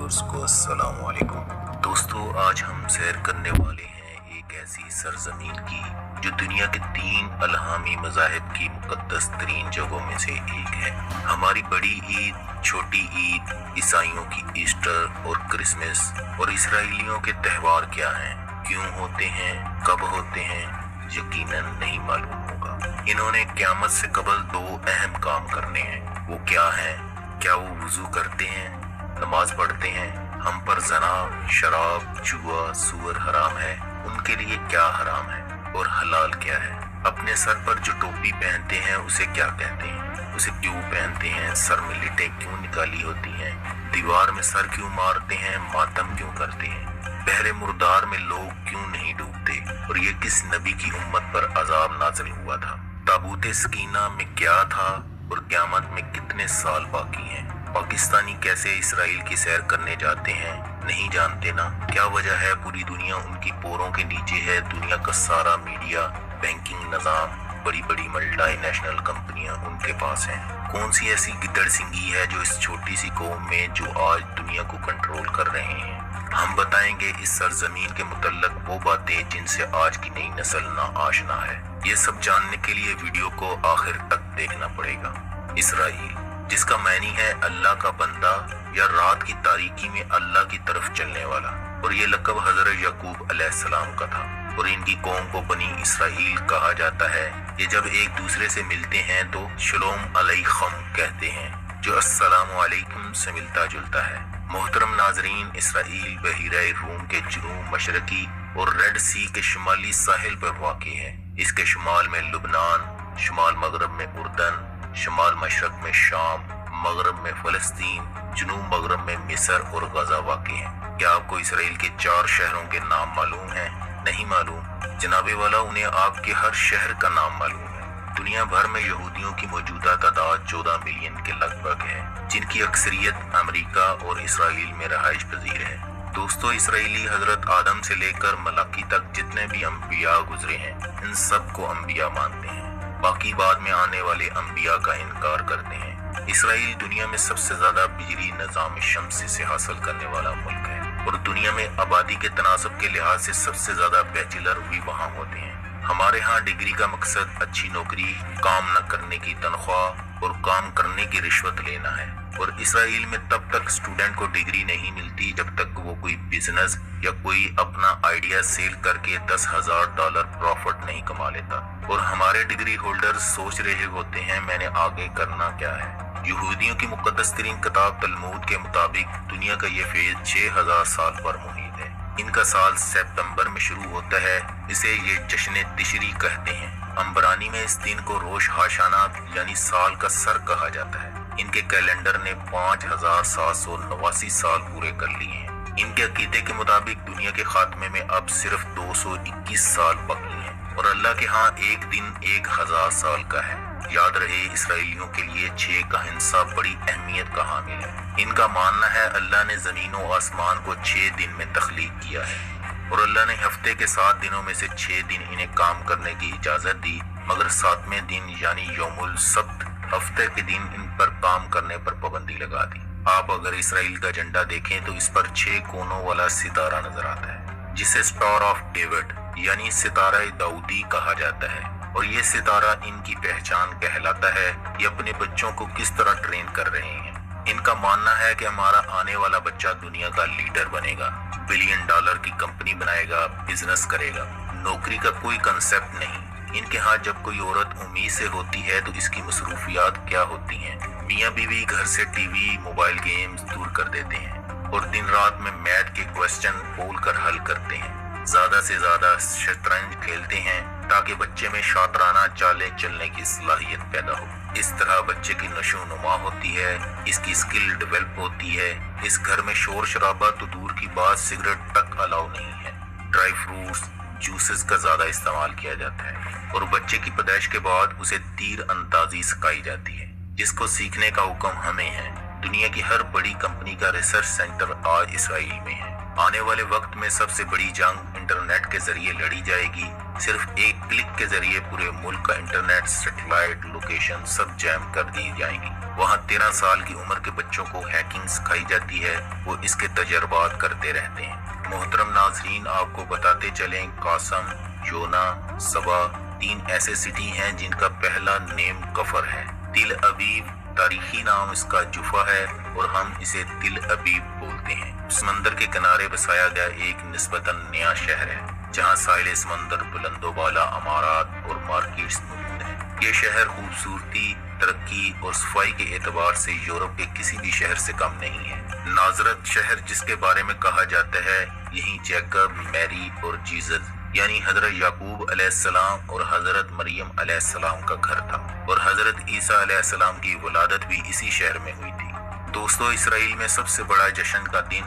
Viewers को अस्सलाम वालेकुम। दोस्तों, आज हम सैर करने वाले हैं एक ऐसी सरजमीन की जो दुनिया के 3 अलहामी मज़ाहिब की मुक़द्दस तरीन जगहों में से एक है। हमारी बड़ी ईद, छोटी ईद, ईसाइयों की ईस्टर और क्रिसमस और इसराइलियों के त्यौहार क्या हैं, क्यों होते हैं, कब होते हैं, यकीनन नहीं मालूम होगा। इन्होंने क़यामत से कबल 2 अहम काम करने हैं। वो क्या हैं? क्या वो वुज़ू करते हैं, नमाज पढ़ते हैं? हम पर ज़ना, शराब, जुआ, सूअर हराम है। उनके लिए क्या हराम है और हलाल क्या है? अपने सर पर जो टोपी पहनते हैं उसे क्या कहते हैं? उसे क्यों पहनते हैं? सर में लिटें क्यों निकाली होती हैं? दीवार में सर क्यों मारते हैं? मातम क्यों करते हैं? बहरे मुर्दार में लोग क्यों नहीं डूबते? और ये किस नबी की उम्मत पर अजाब नाज़िल हुआ था? ताबूत सकीना में क्या था और क़यामत में कितने साल बाकी हैं? पाकिस्तानी कैसे इसराइल की सैर करने जाते हैं, नहीं जानते ना? क्या वजह है पूरी दुनिया उनकी पोरों के नीचे है? दुनिया का सारा मीडिया, बैंकिंग निज़ाम, बड़ी बड़ी मल्टीनेशनल कंपनियां उनके पास हैं। कौन सी ऐसी गिद्दड़ सिंगी है जो इस छोटी सी कौम में जो आज दुनिया को कंट्रोल कर रहे हैं? हम बताएंगे इस सरजमीन के मुतल्लक वो बातें जिनसे आज की नई नस्ल ना आशना है। ये सब जानने के लिए वीडियो को आखिर तक देखना पड़ेगा। इसराइल, जिसका मानी है अल्लाह का बंदा या रात की तारीकी में अल्लाह की तरफ चलने वाला, और ये लक़ब हज़रत याकूब अलैहिस्सलाम का था, और इनकी कौम को बनी इसराइल कहा जाता है। ये जब एक दूसरे से मिलते हैं तो शलोम अलैकुम कहते हैं, जो अस्सलामु अलैकुम से मिलता जुलता है। मोहतरम नाजरीन, इसराइल बहीरा रूम के जुनूब मशरकी और रेड सी के शुमाली साहिल पर वाक़ है। इसके शुमाल में लुबनान, शुमाल मगरब में उर्दन, शुमाल मशरक में शाम, मगरब में फ़लस्तीन, जुनूब मगरब में मिस्र और गजा वाक़ हैं। क्या आपको इसराइल के 4 शहरों के नाम मालूम हैं? नहीं मालूम? जनाबे वाला, उन्हें आपके हर शहर का नाम मालूम है। दुनिया भर में यहूदियों की मौजूदा तादाद 14 मिलियन के लगभग है, जिनकी अक्सरियत अमेरिका और इसराइल में रहाइश पजीर है। दोस्तों, इसराइली हजरत आदम से लेकर मलाकी तक जितने भी अम्बिया गुजरे हैं, इन सब को अम्बिया मानते हैं। बाकी बाद में आने वाले अम्बिया का इनकार करते हैं। इसराइल दुनिया में सबसे ज्यादा बिजली निज़ाम शम्सी से हासिल करने वाला मुल्क है, और दुनिया में आबादी के तनासब के लिहाज से सबसे ज्यादा बैचलर भी वहाँ होते हैं। हमारे यहाँ डिग्री का मकसद अच्छी नौकरी, काम न करने की तनख्वाह और काम करने की रिश्वत लेना है, और इसराइल में तब तक स्टूडेंट को डिग्री नहीं मिलती जब तक वो कोई बिजनेस या कोई अपना आइडिया सेल करके $10,000 प्रॉफिट नहीं कमा लेता। और हमारे डिग्री होल्डर सोच रहे होते हैं मैंने आगे करना क्या है। यहूदियों की मुकद्दस तरीन किताब तलमूद के मुताबिक दुनिया का ये फेज 6000 साल पर मुहित है। इनका साल सितंबर में शुरू होता है, इसे ये जश्न तिशरी कहते हैं। अंबरानी में इस दिन को रोश हाशाना यानी साल का सर कहा जाता है। इनके कैलेंडर ने 5789 साल पूरे कर लिए हैं। इनके अकीदे के मुताबिक दुनिया के खात्मे में अब सिर्फ 221 साल बाकी हैं, और अल्लाह के यहाँ एक दिन 1000 साल का है। याद रहे, इसराइलियों के लिए 6 का हिस्सा बड़ी अहमियत का हामिल है। इनका मानना है अल्लाह ने जमीन और आसमान को 6 दिन में तख्लीक किया है, और अल्लाह ने हफ्ते के 7 दिनों में से 6 दिन इन्हें काम करने की इजाजत दी, मगर 7वें दिन यानी यौमुल सब्त हफ्ते के दिन इन पर काम करने पर पाबंदी लगा दी। आप अगर इसराइल का झंडा देखें तो इस पर 6 कोनों वाला सितारा नजर आता है, जिसे स्टार ऑफ डेविड यानी सितारा दाऊदी कहा जाता है, और ये सितारा इनकी पहचान कहलाता है। ये अपने बच्चों को किस तरह ट्रेन कर रहे हैं। इनका मानना है कि हमारा आने वाला बच्चा दुनिया का लीडर बनेगा, $1 बिलियन की कंपनी बनाएगा, बिजनेस करेगा। नौकरी का कोई कंसेप्ट नहीं। इनके हाथ जब कोई औरत उम्मीद से होती है तो इसकी मसरूफियात क्या होती हैं। मियाँ बीवी घर से टीवी, मोबाइल गेम्स दूर कर देते हैं, और दिन रात में मैथ के क्वेश्चन बोल कर हल करते हैं। ज्यादा से ज्यादा शतरंज खेलते हैं ताकि बच्चे में शातराना चालें चलने की सलाहियत पैदा हो। इस तरह बच्चे की नशो नुमा होती है, इसकी स्किल डेवलप होती है। इस घर में शोर शराबा तो दूर की बात, सिगरेट तक अलाउ नहीं है। ड्राई फ्रूट्स, जूसेस का ज्यादा इस्तेमाल किया जाता है, और बच्चे की पैदाइश के बाद उसे तीर अंदाजी सिखाई जाती है, जिसको सीखने का हुक्म हमें है। दुनिया की हर बड़ी कंपनी का रिसर्च सेंटर आज इसराइल में है। आने वाले वक्त में सबसे बड़ी जंग इंटरनेट के जरिए लड़ी जाएगी, صرف ایک کلک کے ذریعے پورے ملک کا انٹرنیٹ، سیٹلائٹ لوکیشن سب جیم کر دی جائیں گی۔ وہاں 13 سال کی عمر کے بچوں کو ہیکنگ سکھائی جاتی ہے، وہ اس کے تجربات کرتے رہتے ہیں۔ محترم ناظرین، آپ کو بتاتے چلیں، قاسم، یونا، سبا 3 ایسے سٹی ہیں جن کا پہلا نیم کفر ہے۔ تل ابیب تاریخی نام اس کا جوفا ہے اور ہم اسے تل ابیب بولتے ہیں۔ سمندر کے کنارے بسایا گیا ایک نسبتاً نیا شہر ہے جہاں ساحل سمندر، بلند و بالا عمارات اور مارکیٹس موجود ہیں۔ یہ شہر خوبصورتی، ترقی اور صفائی کے اعتبار سے یورپ کے کسی بھی شہر سے کم نہیں ہے۔ نازرت شہر جس کے بارے میں کہا جاتا ہے یہیں جیکب، میری اور جیزس یعنی حضرت یعقوب علیہ السلام اور حضرت مریم علیہ السلام کا گھر تھا، اور حضرت عیسیٰ علیہ السلام کی ولادت بھی اسی شہر میں ہوئی تھی۔ دوستو، اسرائیل میں سب سے بڑا جشن کا دن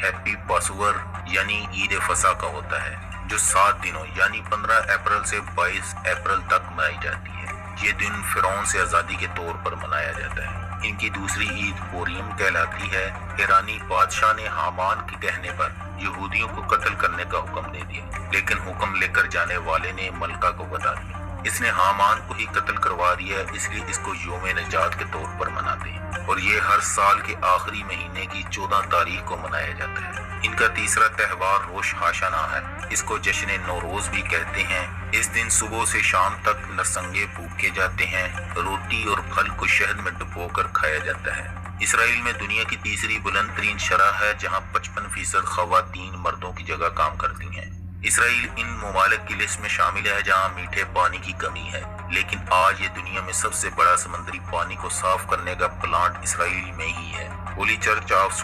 ہیپی پاسوور یعنی عید فصح کا ہوتا ہے، جو 7 دنوں یعنی 15 اپریل سے 22 اپریل تک منائی جاتی ہے۔ یہ دن فرعون سے آزادی کے طور پر منایا جاتا ہے۔ ان کی دوسری عید پوریم کہلاتی ہے۔ ایرانی بادشاہ نے حامان کے کہنے پر یہودیوں کو قتل کرنے کا حکم دے دیا، لیکن حکم لے کر جانے والے نے ملکہ کو بتا دیا۔ اس نے حامان کو ہی قتل کروا دیا، اس لیے اس کو یوم نجات کے طور پر مناتے ہیں، اور یہ ہر سال کے آخری مہینے کی 14 تاریخ کو منایا جاتا ہے۔ ان کا تیسرا تہوار روش ہاشانا ہے، اس کو جشن نوروز بھی کہتے ہیں۔ اس دن صبح سے شام تک نرسنگے پھونکے جاتے ہیں، روٹی اور پھل کو شہد میں ڈبو کر کھایا جاتا ہے۔ اسرائیل میں دنیا کی تیسری بلند ترین شرح ہے، جہاں 55% خواتین مردوں کی جگہ کام کرتی ہیں۔ اسرائیل ان ممالک کی لسٹ میں شامل ہے جہاں میٹھے پانی کی کمی ہے، لیکن آج یہ دنیا میں سب سے بڑا سمندری پانی کو صاف کرنے کا پلانٹ اسرائیل میں ہی ہے۔ ہولی چرچ آف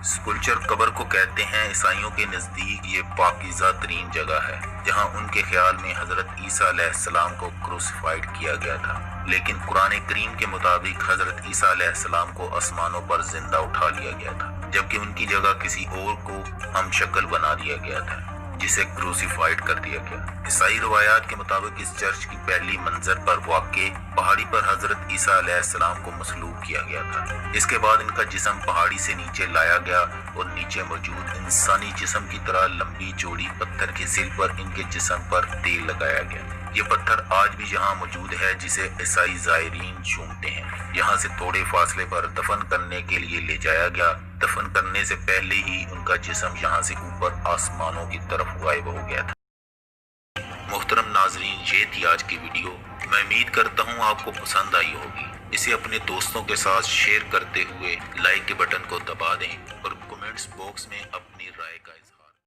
سپلچر قبر کو کہتے ہیں۔ عیسائیوں کے نزدیک یہ پاکیزہ ترین جگہ ہے، جہاں ان کے خیال میں حضرت عیسیٰ علیہ السلام کو کروسیفائیڈ کیا گیا تھا، لیکن قرآن کریم کے مطابق حضرت عیسیٰ علیہ السلام کو آسمانوں پر زندہ اٹھا لیا گیا تھا، جبکہ ان کی جگہ کسی اور کو ہم شکل بنا دیا گیا تھا، جسے کروسیفائیڈ کر دیا گیا۔ عیسائی روایات کے مطابق اس چرچ کی پہلی منزل پر واقع پہاڑی پر حضرت عیسیٰ علیہ السلام کو مصلوب کیا گیا تھا۔ اس کے بعد ان کا جسم پہاڑی سے نیچے لایا گیا اور نیچے موجود انسانی جسم کی طرح لمبی چوڑی پتھر کے سل پر ان کے جسم پر تیل لگایا گیا۔ یہ پتھر آج بھی یہاں موجود ہے، جسے عیسائی زائرین چومتے ہیں۔ یہاں سے تھوڑے فاصلے پر دفن کرنے کے لیے لے جایا گیا۔ دفن کرنے سے پہلے ہی ان کا جسم یہاں سے اوپر آسمانوں کی طرف غائب ہو گیا تھا۔ محترم ناظرین، یہ تھی آج کی ویڈیو۔ میں امید کرتا ہوں آپ کو پسند آئی ہوگی۔ اسے اپنے دوستوں کے ساتھ شیئر کرتے ہوئے لائک کے بٹن کو دبا دیں اور کمنٹس باکس میں اپنی رائے کا اظہار